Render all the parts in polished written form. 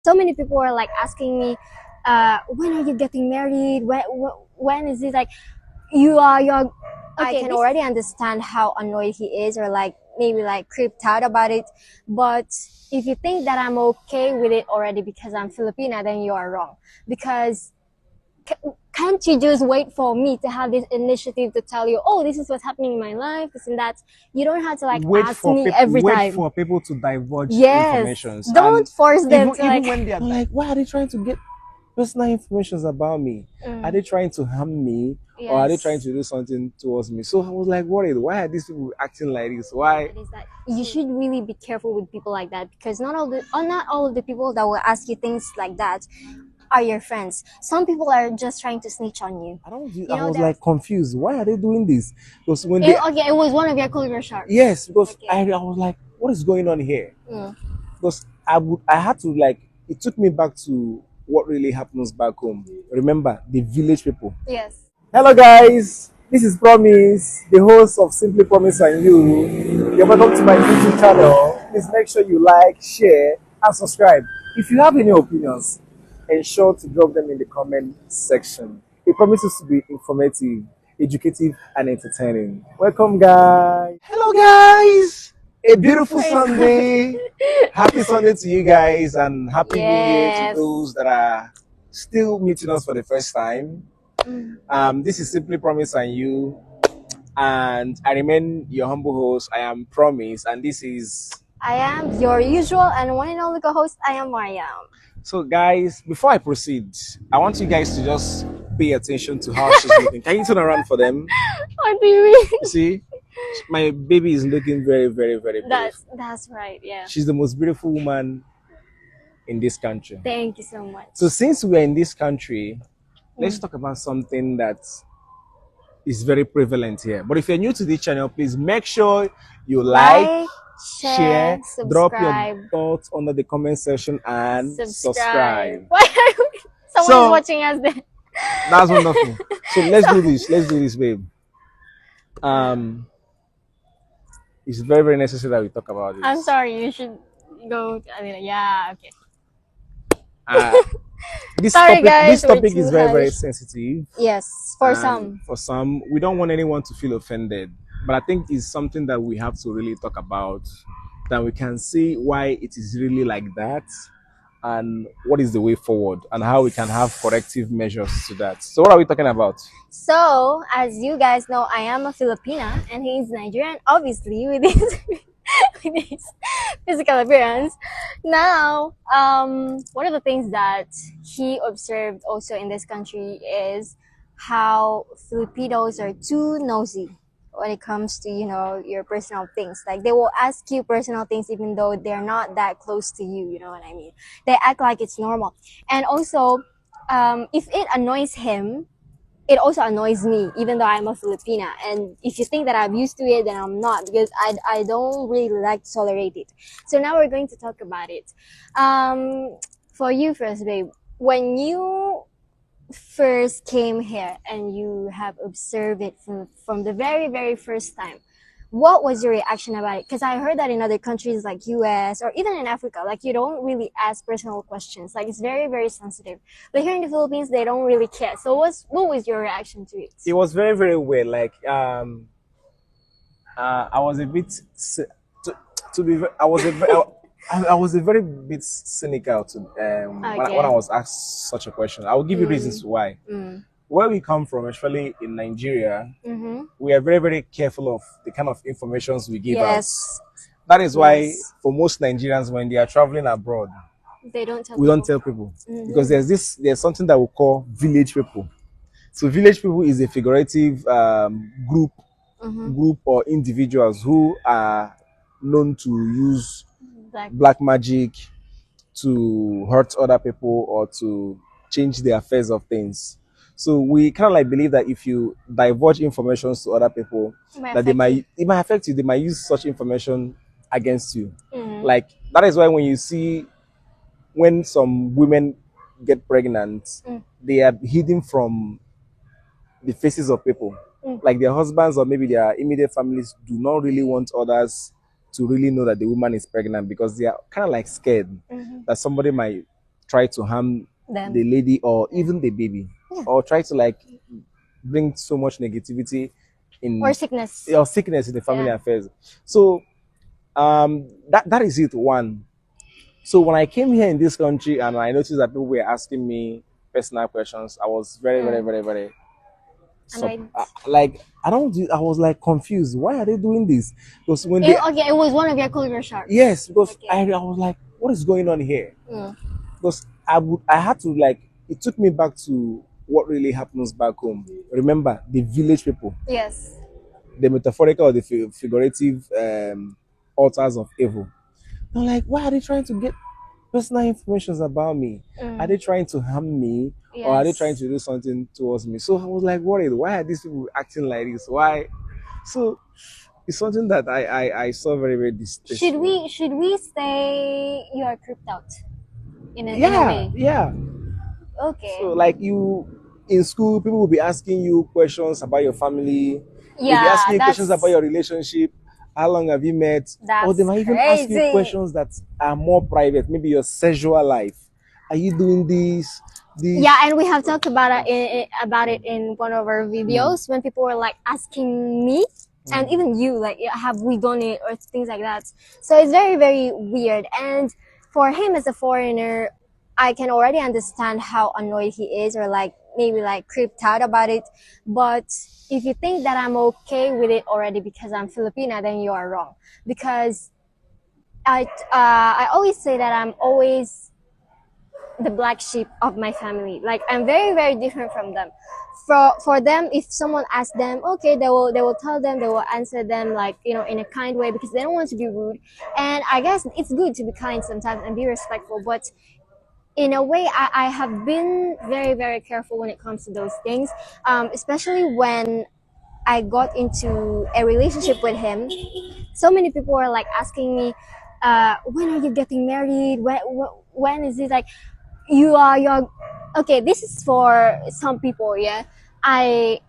so many people are like asking me, when are you getting married? When is it like you're okay, I can already understand how annoyed he is, or like maybe like creeped out about it. But if you think that I'm okay with it already because I'm Filipina, then you are wrong. Because can't you just wait for me to have this initiative to tell you, oh, this is what's happening in my life, this and that? You don't have to like ask me every time. Wait for people to divulge information. Don't force them to even when they're like, why are they trying to get personal information about me? Are they trying to harm me? Yes. Or are they trying to do something towards me? So I was like worried. Why are these people acting like this? Why? It is that you should really be careful with people like that, because not all of the people that will ask you things like that are your friends. Some people are just trying to snitch on you. I was like confused. Why are they doing this? Because when it was one of your color sharks. Yes, because I was like, what is going on here? Because I had to like, it took me back to what really happens back home. Remember the village people. Yes. Hello guys, this is Promise, the host of Simply Promise and You. You're welcome to my YouTube channel. Please make sure you like, share, and subscribe. If you have any opinions, ensure to drop them in the comment section. It promises to be informative, educative, and entertaining. Welcome guys. Hello guys. A beautiful Sunday. Happy Sunday to you guys, and happy New Year to those that are still meeting us for the first time. This is Simply Promise and You, and I remain your humble host. I am Promise, and this is... I am your usual and one and only co-host. I am Mariam. So guys, before I proceed, I want you guys to just pay attention to how she's looking. Can you turn around for them? What do you mean? You see, my baby is looking very, very, very beautiful. That's right, yeah. She's the most beautiful woman in this country. Thank you so much. So since we're in this country, let's talk about something that is very prevalent here. But if you're new to this channel, please make sure you like, share, drop your thoughts under the comment section, and subscribe. Why are someone is watching us then? That's wonderful. So let's do this. Let's do this, babe. It's very, very necessary that we talk about this. I'm sorry. You should go. I mean, yeah, okay. This topic is very, very sensitive. Yes, for some. For some, we don't want anyone to feel offended. But I think it's something that we have to really talk about, that we can see why it is really like that, and what is the way forward, and how we can have corrective measures to that. So what are we talking about? So, as you guys know, I am a Filipina, and he is Nigerian, obviously, with his, with his physical appearance. Now, one of the things that he observed also in this country is how Filipinos are too nosy when it comes to, you know, your personal things. Like, they will ask you personal things even though they're not that close to you, you know what I mean? They act like it's normal. And also, if it annoys him, it also annoys me, even though I'm a Filipina. And if you think that I'm used to it, then I'm not, because I don't really like to tolerate it. So now we're going to talk about it. For you first, babe, when you first came here and you have observed it from the very, very first time, what was your reaction about it? Because I heard that in other countries like US or even in Africa, like, you don't really ask personal questions. Like, it's very, very sensitive. But here in the Philippines, they don't really care. So what was your reaction to it? It was very, very weird. Like, I was a bit I was a very bit cynical when I was asked such a question. I will give you reasons why. Where we come from, especially in Nigeria, we are very, very careful of the kind of information we give out. That is why for most Nigerians, when they are traveling abroad, we don't tell people. Because there's something that we call village people. So village people is a figurative group or individuals who are known to use black magic to hurt other people or to change the affairs of things. So we kind of like believe that if you divulge information to other people, that it might affect you. They might use such information against you. Like, that is why when you see when some women get pregnant, they are hidden from the faces of people. Like, their husbands or maybe their immediate families do not really want others to really know that the woman is pregnant, because they are kind of like scared that somebody might try to harm the lady or even the baby, or try to like bring so much negativity in or sickness in the family affairs. So that is it. One. So when I came here in this country and I noticed that people were asking me personal questions, I was very, very, very, very like I was like confused. Why are they doing this? Because when it was one of your culture shocks. Yes, because I was like, what is going on here? Because I had to like, it took me back to what really happens back home. Remember the village people. Yes. The metaphorical or the figurative altars of evil. I'm like, why are they trying to get personal information about me? Are they trying to harm me? Yes. Or are they trying to do something towards me? So I was like worried. Why are these people acting like this? Why? So it's something that I saw very, very distasteful. Should we say you are creeped out in a way? Yeah. Okay. So like you in school, people will be asking you questions about your family. Yeah, they'll be asking you questions about your relationship. How long have you met? Or they might even ask you questions that are more private, maybe your sexual life. Are you doing this? Yeah, and we have talked about it in one of our videos when people were like asking me and even you, like, have we done it or things like that. So it's very, very weird. And for him as a foreigner, I can already understand how annoyed he is, or like maybe like creeped out about it. But if you think that I'm okay with it already because I'm Filipina, then you are wrong. Because I always say that I'm always the black sheep of my family. Like, I'm very, very different from them. For them, if someone asks them, okay, they will tell them, they will answer them, like, you know, in a kind way, because they don't want to be rude. And I guess it's good to be kind sometimes and be respectful, but in a way, I have been very, very careful when it comes to those things, especially when I got into a relationship with him. So many people were like asking me, when are you getting married? When is it? Like, you're okay. This is for some people. Yeah, I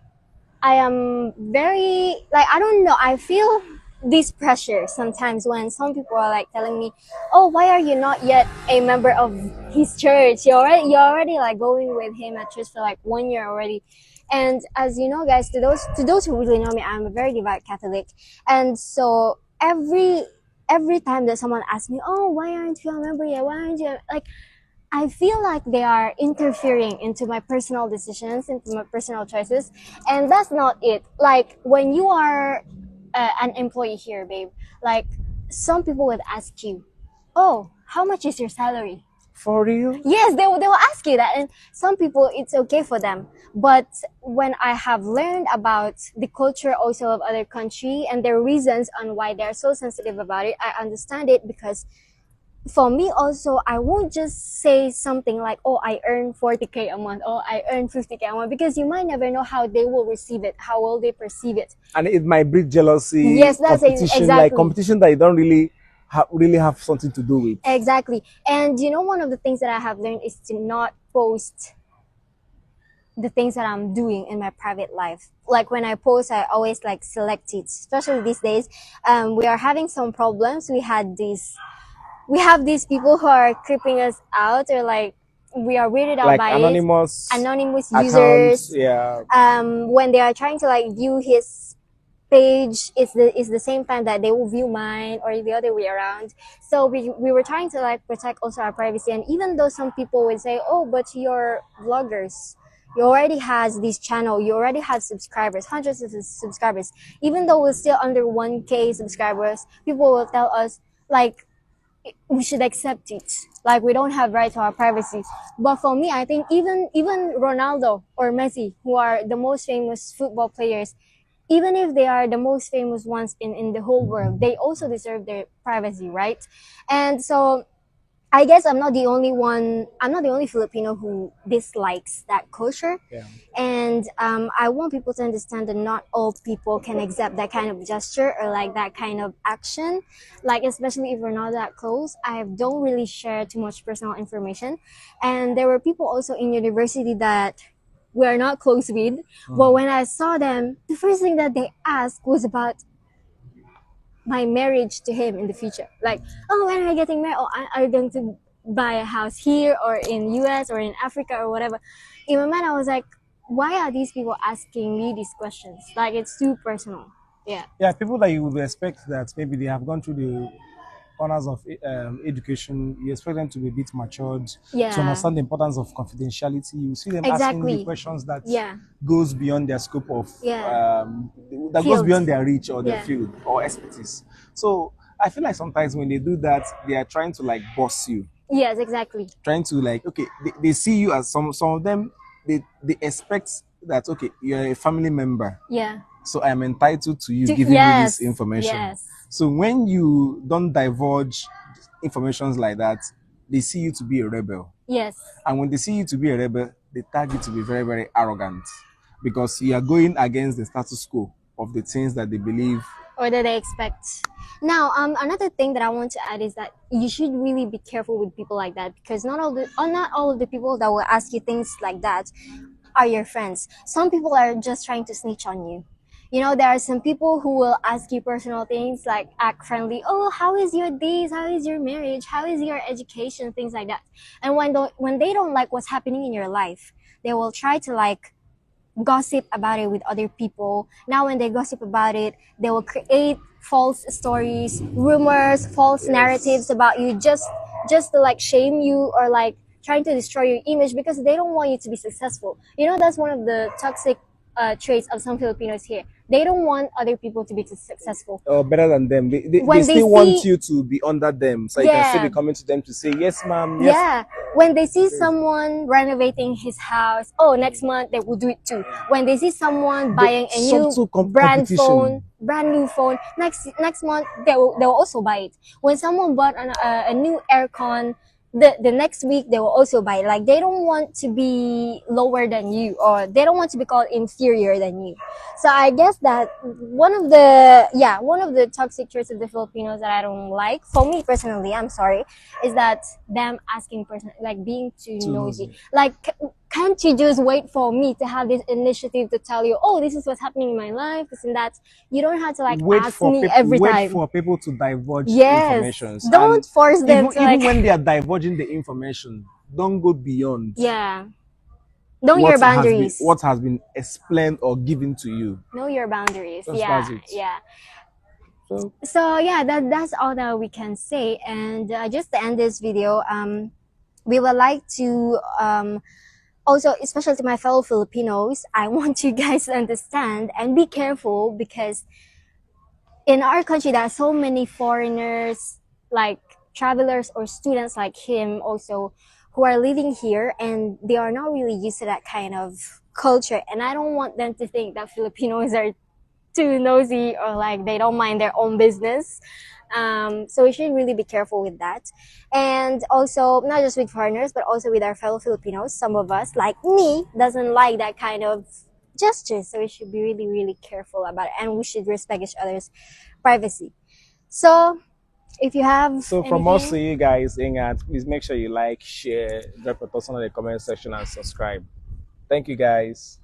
am very, like, I don't know, I feel this pressure sometimes when some people are like telling me, oh, why are you not yet a member of his church? You're already like going with him at church for like 1 year already. And as you know, guys, to those who really know me, I'm a very devout Catholic. And so every time that someone asks me, oh, why aren't you a member yet? Why aren't you, like, I feel like they are interfering into my personal decisions, into my personal choices, and that's not it. Like, when you are an employee here, babe, like, some people would ask you, oh, how much is your salary? For real? Yes, they will ask you that, and some people, it's okay for them. But when I have learned about the culture also of other country and their reasons on why they're so sensitive about it, I understand it, because for me also, I won't just say something like, oh, I earn 40K a month, or I earn 50K a month, because you might never know how they will receive it, how will they perceive it. And it might breed jealousy, yes, that's competition, exactly. like competition that you don't really have something to do with. Exactly. And you know, one of the things that I have learned is to not post the things that I'm doing in my private life. Like, when I post, I always like select it, especially these days. We are having some problems. We have these people who are creeping us out, or like, we are weirded out like by anonymous users. Yeah. When they are trying to like view his page, it's the same time that they will view mine, or the other way around. So we were trying to like protect also our privacy. And even though some people would say, oh, but you're vloggers, you already has this channel, you already have subscribers, hundreds of subscribers, even though we're still under 1K subscribers, people will tell us like, we should accept it, like, we don't have right to our privacy. But for me, I think even Ronaldo or Messi, who are the most famous football players, even if they are the most famous ones in the whole world, they also deserve their privacy, right? And so I guess I'm not the only Filipino who dislikes that culture. Yeah. And I want people to understand that not all people can accept that kind of gesture, or like that kind of action. Like, especially if we're not that close, I don't really share too much personal information. And there were people also in university that we are not close with. But when I saw them, the first thing that they asked was about my marriage to him in the future. Like, oh, when are you getting married? Oh, are you going to buy a house here or in US or in Africa or whatever. In my mind, I was like, why are these people asking me these questions? Like, it's too personal. Yeah. Yeah, people that you would expect that maybe they have gone through the corners of education, you expect them to be a bit matured, to understand the importance of confidentiality. You see them asking the questions that goes beyond their scope of that goes beyond their reach or their field or expertise. So I feel like sometimes when they do that, they are trying to like boss you. Yes, exactly. Trying to like, okay, they see you as some of them, they expect that, okay, you're a family member. Yeah. So I'm entitled to you giving me this information. Yes. So when you don't divulge informations like that, they see you to be a rebel. Yes. And when they see you to be a rebel, they tag you to be very, very arrogant because you are going against the status quo of the things that they believe or that they expect. Now, another thing that I want to add is that you should really be careful with people like that, because not all of the people that will ask you things like that are your friends. Some people are just trying to snitch on you. You know, there are some people who will ask you personal things, like act friendly. Oh, how is your days? How is your marriage? How is your education? Things like that. And when they don't like what's happening in your life, they will try to like gossip about it with other people. Now when they gossip about it, they will create false stories, rumors, false narratives about you, just to like shame you or like trying to destroy your image, because they don't want you to be successful. You know, that's one of the toxic traits of some Filipinos here. They don't want other people to be successful. Or better than them. They still want you to be under them. So you can still be coming to them to say, yes, ma'am. Yes. Yeah. When they see someone renovating his house, oh, next month they will do it too. When they see someone buying a new brand new phone, next month they will also buy it. When someone bought a new aircon, the next week they will also buy it. Like, they don't want to be lower than you, or they don't want to be called inferior than you. So I guess that one of the toxic traits of the Filipinos that I don't like, for me personally, I'm sorry, is that them asking like being too nosy. Like, can't you just wait for me to have this initiative to tell you, oh, this is what's happening in my life, this and that? You don't have to like ask me every time. Wait for people to divulge information. Don't force them to even when they are divulging the information, don't go beyond. Yeah. Know your boundaries. What has been explained or given to you. Know your boundaries. Yeah. So yeah, that's all that we can say. And just to end this video, we would like to also, especially to my fellow Filipinos, I want you guys to understand and be careful, because in our country there are so many foreigners, like travelers or students like him also, who are living here, and they are not really used to that kind of culture. And I don't want them to think that Filipinos are too nosy or like they don't mind their own business. So we should really be careful with that. And also, not just with foreigners, but also with our fellow Filipinos. Some of us, like me, doesn't like that kind of gestures. So we should be really, really careful about it. And we should respect each other's privacy. So if you have from us to you guys, Ingat, please make sure you like, share, drop a thoughts in the comment section and subscribe. Thank you guys.